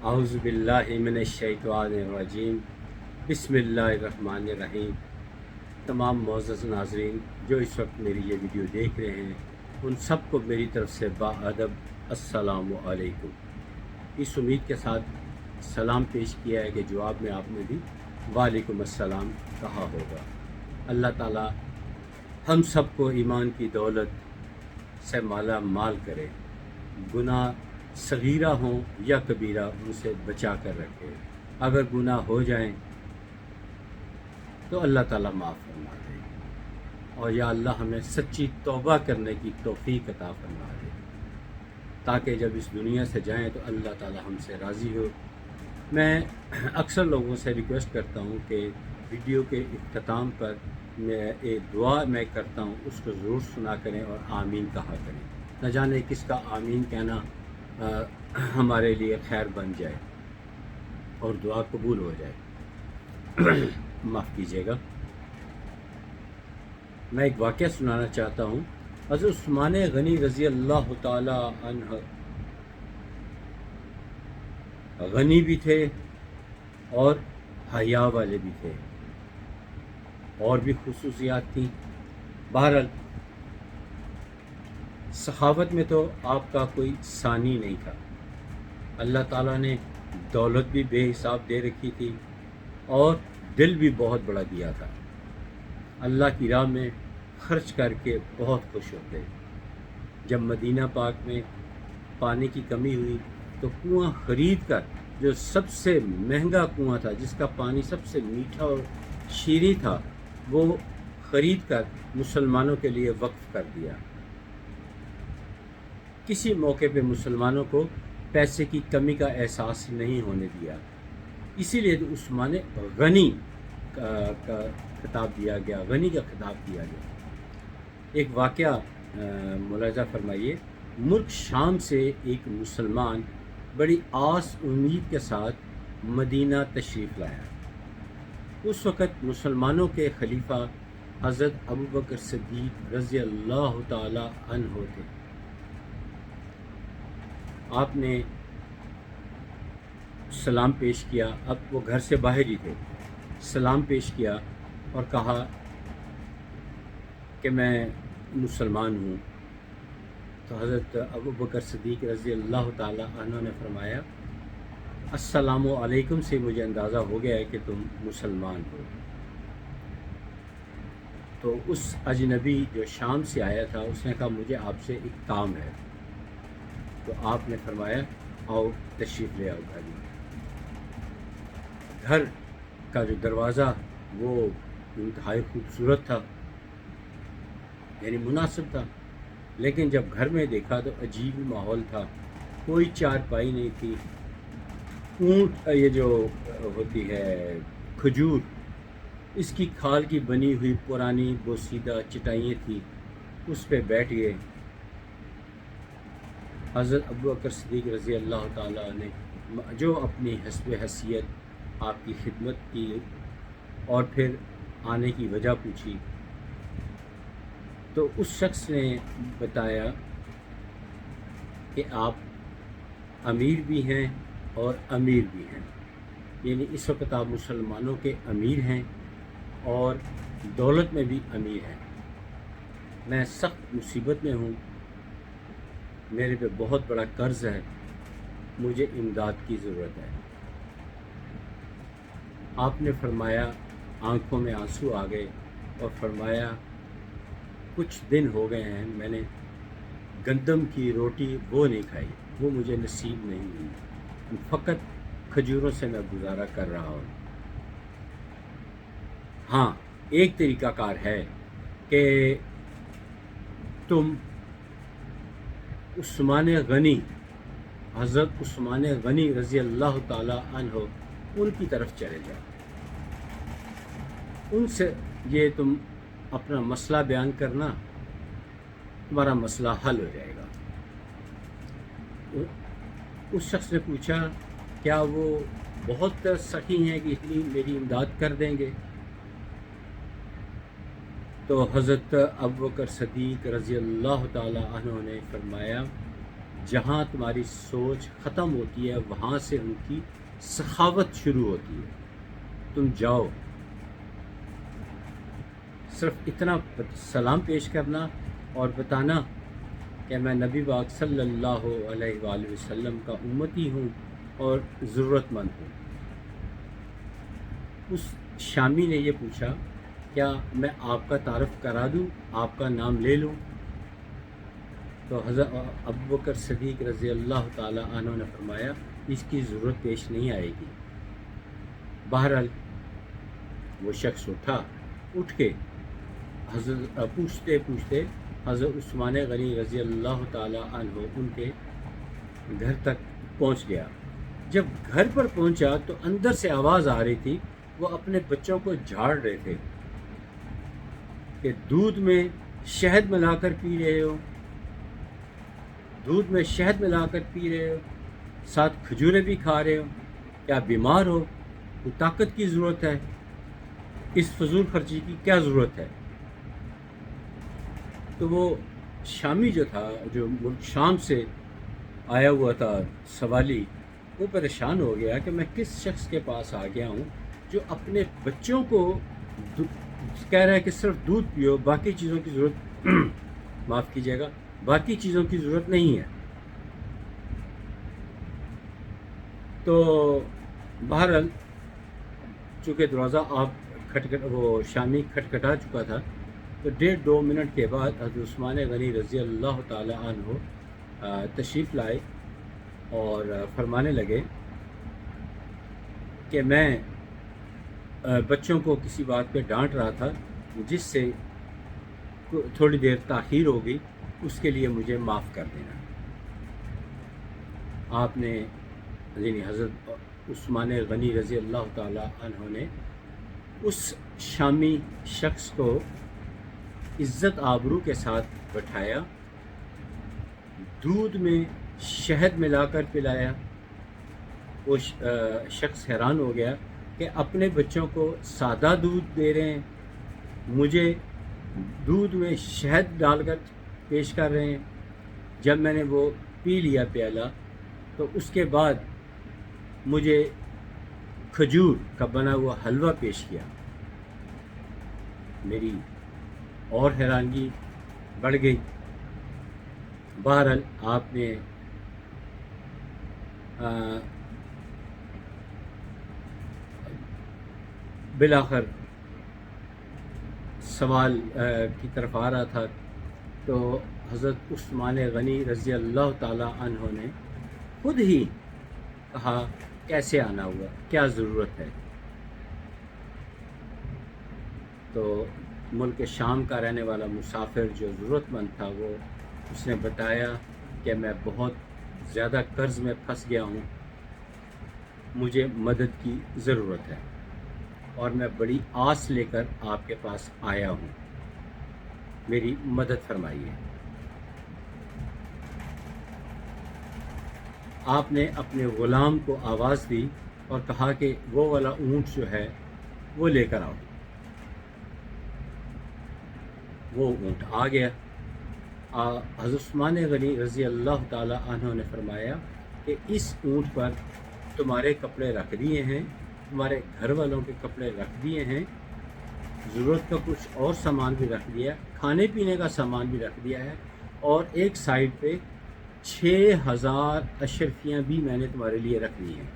اعوذ باللہ من الشیطان الرجیم، بسم اللہ الرحمن الرحیم۔ تمام معزز ناظرین جو اس وقت میری یہ ویڈیو دیکھ رہے ہیں، ان سب کو میری طرف سے باادب السلام علیکم۔ اس امید کے ساتھ سلام پیش کیا ہے کہ جواب میں آپ نے بھی وعلیکم السلام کہا ہوگا۔ اللہ تعالی ہم سب کو ایمان کی دولت سے مالا مال کرے، گناہ صغیرہ ہوں یا کبیرہ ان سے بچا کر رکھے۔ اگر گناہ ہو جائیں تو اللہ تعالیٰ معاف فرما دے، اور یا اللہ ہمیں سچی توبہ کرنے کی توفیق عطا فرما دے، تاکہ جب اس دنیا سے جائیں تو اللہ تعالیٰ ہم سے راضی ہو۔ میں اکثر لوگوں سے ریکویسٹ کرتا ہوں کہ ویڈیو کے اختتام پر میں ایک دعا میں کرتا ہوں، اس کو ضرور سنا کریں اور آمین کہا کریں۔ نہ جانے کس کا آمین کہنا ہمارے لیے خیر بن جائے اور دعا قبول ہو جائے۔ معاف کیجیے گا، میں ایک واقعہ سنانا چاہتا ہوں۔ حضرت عثمان غنی رضی اللہ تعالی عنہ غنی بھی تھے اور حیا والے بھی تھے، اور بھی خصوصیات تھیں۔ بہرحال سخاوت میں تو آپ کا کوئی ثانی نہیں تھا۔ اللہ تعالیٰ نے دولت بھی بے حساب دے رکھی تھی اور دل بھی بہت بڑا دیا تھا۔ اللہ کی راہ میں خرچ کر کے بہت خوش ہوتے۔ جب مدینہ پاک میں پانی کی کمی ہوئی تو کنواں خرید کر، جو سب سے مہنگا کنواں تھا، جس کا پانی سب سے میٹھا اور شیریں تھا، وہ خرید کر مسلمانوں کے لیے وقف کر دیا۔ کسی موقع پہ مسلمانوں کو پیسے کی کمی کا احساس نہیں ہونے دیا، اسی لیے عثمان غنی کا خطاب دیا گیا، غنی کا خطاب دیا گیا۔ ایک واقعہ ملاحظہ فرمائیے۔ ملک شام سے ایک مسلمان بڑی آس امید کے ساتھ مدینہ تشریف لایا۔ اس وقت مسلمانوں کے خلیفہ حضرت ابوبکر صدیق رضی اللہ تعالی عنہ تھے۔ آپ نے سلام پیش کیا، اب وہ گھر سے باہر ہی تھے، سلام پیش کیا اور کہا کہ میں مسلمان ہوں۔ تو حضرت ابوبکر صدیق رضی اللہ تعالی عنہ نے فرمایا، السلام علیکم سے مجھے اندازہ ہو گیا ہے کہ تم مسلمان ہو۔ تو اس اجنبی جو شام سے آیا تھا، اس نے کہا مجھے آپ سے ایک کام ہے۔ تو آپ نے فرمایا آؤ تشریف لے آؤ گھر میں۔ گھر کا جو دروازہ وہ انتہائی خوبصورت تھا، یعنی مناسب تھا، لیکن جب گھر میں دیکھا تو عجیب ماحول تھا۔ کوئی چارپائی نہیں تھی، اونٹ یہ جو ہوتی ہے کھجور، اس کی کھال کی بنی ہوئی پرانی بوسیدہ چٹائیاں تھیں، اس پہ بیٹھ گئے۔ حضرت ابوبکر صدیق رضی اللہ تعالیٰ نے جو اپنی حسب حیثیت آپ کی خدمت کی اور پھر آنے کی وجہ پوچھی، تو اس شخص نے بتایا کہ آپ امیر بھی ہیں اور امیر بھی ہیں، یعنی اس وقت آپ مسلمانوں کے امیر ہیں اور دولت میں بھی امیر ہیں۔ میں سخت مصیبت میں ہوں، میرے پہ بہت بڑا قرض ہے، مجھے امداد کی ضرورت ہے۔ آپ نے فرمایا، آنکھوں میں آنسو آ گئے اور فرمایا کچھ دن ہو گئے ہیں میں نے گندم کی روٹی وہ نہیں کھائی، وہ مجھے نصیب نہیں ہوئی، فقط کھجوروں سے میں گزارا کر رہا ہوں۔ ہاں، ایک طریقہ کار ہے کہ تم عثمان غنی، حضرت عثمان غنی رضی اللہ تعالی عنہ، ان کی طرف چلے جاؤ، ان سے یہ تم اپنا مسئلہ بیان کرنا، تمہارا مسئلہ حل ہو جائے گا۔ اس شخص نے پوچھا کیا وہ بہت سخی ہیں کہ اتنی میری امداد کر دیں گے؟ تو حضرت ابوبکر صدیق رضی اللہ تعالی عنہ نے فرمایا جہاں تمہاری سوچ ختم ہوتی ہے وہاں سے ان کی سخاوت شروع ہوتی ہے. تم جاؤ، صرف اتنا سلام پیش کرنا اور بتانا کہ میں نبی پاک صلی اللہ علیہ وآلہ وسلم کا امتی ہوں اور ضرورت مند ہوں. اس شامی نے یہ پوچھا کیا میں آپ کا تعارف کرا دوں، آپ کا نام لے لوں؟ تو حضرت ابوبکر صدیق رضی اللہ تعالی عنہ نے فرمایا اس کی ضرورت پیش نہیں آئے گی. بہرحال وہ شخص اٹھ کے حضرت پوچھتے پوچھتے حضرت عثمان غنی رضی اللہ تعالی عنہ ان کے گھر تک پہنچ گیا. جب گھر پر پہنچا تو اندر سے آواز آ رہی تھی، وہ اپنے بچوں کو جھاڑ رہے تھے کہ دودھ میں شہد ملا کر پی رہے ہو، دودھ میں شہد ملا کر پی رہے ہو، ساتھ کھجوریں بھی کھا رہے ہو، کیا بیمار ہو؟ کوئی طاقت کی ضرورت ہے؟ اس فضول خرچی کی کیا ضرورت ہے؟ تو وہ شامی جو تھا، جو ملک شام سے آیا ہوا تھا سوالی، وہ پریشان ہو گیا کہ میں کس شخص کے پاس آ گیا ہوں جو اپنے بچوں کو کہہ رہا ہے کہ صرف دودھ پیو، باقی چیزوں کی ضرورت معاف کیجیے گا، باقی چیزوں کی ضرورت نہیں ہے. تو بہرحال چونکہ دروازہ وہ شامی کھٹکھٹا چکا تھا، تو 1.5-2 منٹ کے بعد حضرت عثمان غنی رضی اللہ تعالی عنہ تشریف لائے اور فرمانے لگے کہ میں بچوں کو کسی بات پہ ڈانٹ رہا تھا جس سے تھوڑی دیر تاخیر ہو گئی، اس کے لیے مجھے معاف کر دینا. آپ نے یعنی حضرت عثمان غنی رضی اللہ تعالی عنہ نے اس شامی شخص کو عزت آبرو کے ساتھ بٹھایا، دودھ میں شہد ملا کر پلایا. وہ شخص حیران ہو گیا کہ اپنے بچوں کو سادہ دودھ دے رہے ہیں، مجھے دودھ میں شہد ڈال کر پیش کر رہے ہیں. جب میں نے وہ پی لیا پیالہ تو اس کے بعد مجھے کھجور کا بنا ہوا حلوہ پیش کیا. میری اور حیرانگی بڑھ گئی. بہرحال آپ نے بالآخر سوال کی طرف آ رہا تھا تو حضرت عثمان غنی رضی اللہ تعالی عنہ نے خود ہی کہا کیسے آنا ہوا، کیا ضرورت ہے. تو ملک شام کا رہنے والا مسافر جو ضرورت مند تھا وہ اس نے بتایا کہ میں بہت زیادہ قرض میں پھنس گیا ہوں، مجھے مدد کی ضرورت ہے اور میں بڑی آس لے کر آپ کے پاس آیا ہوں، میری مدد فرمائیے. آپ نے اپنے غلام کو آواز دی اور کہا کہ وہ والا اونٹ جو ہے وہ لے کر آؤ. وہ اونٹ آ گیا. حضرت عثمان غنی رضی اللہ تعالی عنہ نے فرمایا کہ اس اونٹ پر تمہارے کپڑے رکھ دیے ہیں، تمہارے گھر والوں کے کپڑے رکھ دیے ہیں، ضرورت کا کچھ اور سامان بھی رکھ دیا، کھانے پینے کا سامان بھی رکھ دیا ہے، اور ایک سائڈ پہ 6000 اشرفیاں بھی میں نے تمہارے لیے رکھ دی ہیں.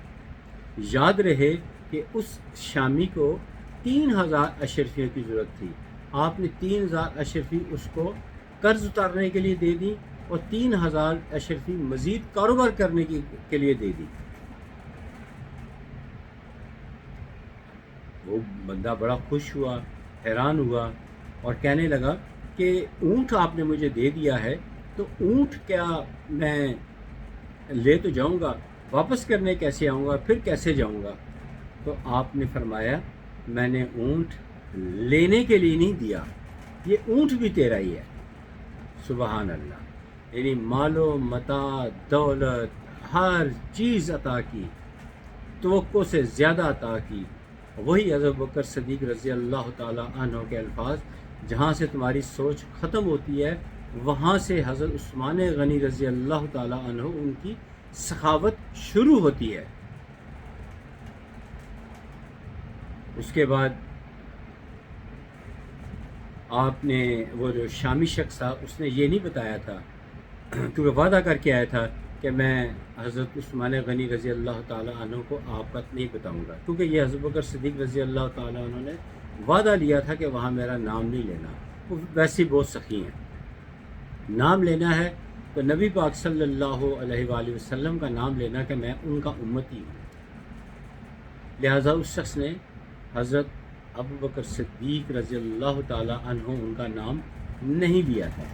یاد رہے کہ اس شامی کو 3000 اشرفیوں کی ضرورت تھی، آپ نے 3000 اشرفی اس کو قرض اتارنے کے لیے دے دی اور 3000 اشرفی مزید کاروبار کرنے کے لیے دے دی. وہ بندہ بڑا خوش ہوا، حیران ہوا اور کہنے لگا کہ اونٹ آپ نے مجھے دے دیا ہے تو اونٹ کیا میں لے تو جاؤں گا، واپس کرنے کیسے آؤں گا، پھر کیسے جاؤں گا؟ تو آپ نے فرمایا میں نے اونٹ لینے کے لیے نہیں دیا، یہ اونٹ بھی تیرا ہی ہے. سبحان اللہ. یعنی مال و متاع، دولت، ہر چیز عطا کی، توقع سے زیادہ عطا کی. وہی حضرت بکر صدیق رضی اللہ تعالی عنہ کے الفاظ، جہاں سے تمہاری سوچ ختم ہوتی ہے وہاں سے حضرت عثمان غنی رضی اللہ تعالیٰ عنہ ان کی سخاوت شروع ہوتی ہے۔ اس کے بعد آپ نے وہ جو شامی شخص تھا اس نے یہ نہیں بتایا تھا، کیونکہ وعدہ کر کے آیا تھا کہ میں حضرت عثمان غنی رضی اللہ تعالیٰ عنہ کو آپ کا نہیں بتاؤں گا، کیونکہ یہ حضرت بکر صدیق رضی اللہ تعالیٰ عنہ نے وعدہ لیا تھا کہ وہاں میرا نام نہیں لینا۔ وہ ویسے ہی بہت سخی ہیں، نام لینا ہے تو نبی پاک صلی اللہ علیہ وآلہ وسلم کا نام لینا کہ میں ان کا امتی ہوں۔ لہٰذا اس شخص نے حضرت ابو بکر صدیق رضی اللہ تعالیٰ عنہ ان کا نام نہیں لیا تھا۔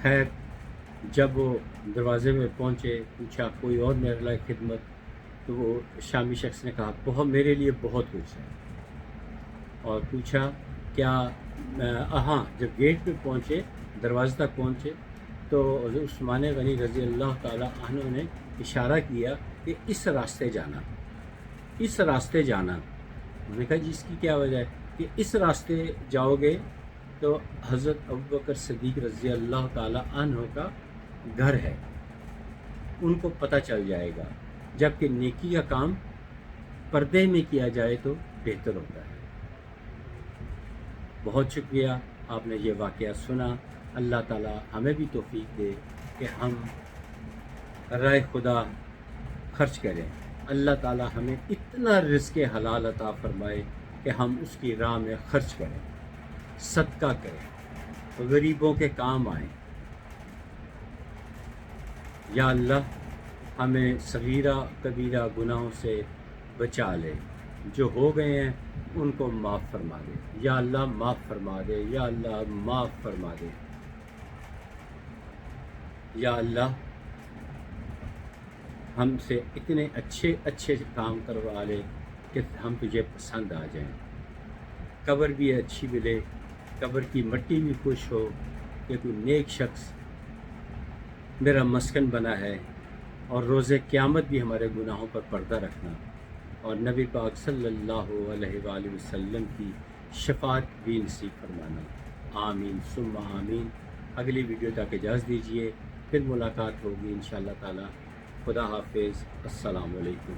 خیر، جب وہ دروازے میں پہنچے، پوچھا کوئی اور میرے لائے خدمت، تو وہ شامی شخص نے کہا بہت میرے لیے بہت کچھ ہے، اور پوچھا کیا؟ ہاں، جب گیٹ پہ پہنچے، دروازے تک پہنچے، تو حضرت عثمان غنی رضی اللہ تعالیٰ عنہ نے اشارہ کیا کہ اس راستے جانا، اس راستے جانا۔ انہوں نے کہا جی اس کی کیا وجہ ہے؟ کہ اس راستے جاؤ گے تو حضرت ابوبکر صدیق رضی اللہ تعالیٰ عنہ کا گھر ہے، ان کو پتہ چل جائے گا، جبکہ نیکی کا کام پردے میں کیا جائے تو بہتر ہوتا ہے۔ بہت شکریہ، آپ نے یہ واقعہ سنا۔ اللہ تعالیٰ ہمیں بھی توفیق دے کہ ہم راہ خدا خرچ کریں۔ اللہ تعالیٰ ہمیں اتنا رزق حلال عطا فرمائے کہ ہم اس کی راہ میں خرچ کریں، صدقہ کریں، غریبوں کے کام آئیں۔ یا اللہ ہمیں صغیرہ کبیرہ گناہوں سے بچا لے، جو ہو گئے ہیں ان کو معاف فرما دے۔ یا اللہ معاف فرما دے، یا اللہ معاف فرما دے۔ یا اللہ ہم سے اتنے اچھے اچھے کام کروا لے کہ ہم تجھے پسند آ جائیں، قبر بھی اچھی ملے، قبر کی مٹی بھی خوش ہو کہ کوئی نیک شخص میرا مسکن بنا ہے، اور روز قیامت بھی ہمارے گناہوں پر پردہ رکھنا، اور نبی پاک صلی اللہ علیہ وآلہ وسلم کی شفاعت بھی نصیب فرمانا۔ آمین ثم آمین۔ اگلی ویڈیو تک اجازت دیجیے، پھر ملاقات ہوگی انشاءاللہ تعالی۔ خدا حافظ، السلام علیکم۔